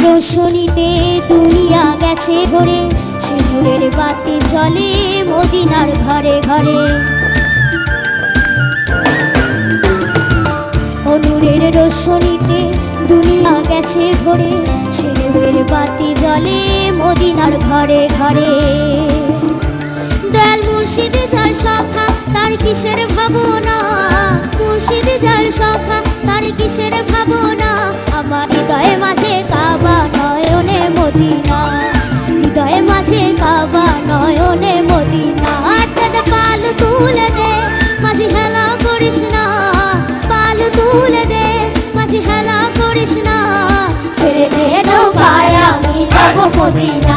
রোশনীতে দুনিয়া গেছে ভরে, সিঁদুরের বাতি জ্বলে মদিনার ঘরে ঘরে। নূরের রোশনীতে দুনিয়া গেছে ভরে, সিঁদুরের বাতি জ্বলে মদিনার ঘরে ঘরে। দয়াল মুর্শিদ যার সখা তার কিসের ভাবনা, মুর্শিদ যার সখা তার কিসের ভাবনা। আমার হৃদয়ে মাঝে কাবা নয়নে মদিনা, হৃদয়ে মাঝে কাবা নয়নে মদিনা। পাল তুলে দে মাঝি হেলা করিস না, পাল তুলে দে মাঝি হেলা করিস না। ছেড়ে দে নৌকায় আমি যাব মদিনা,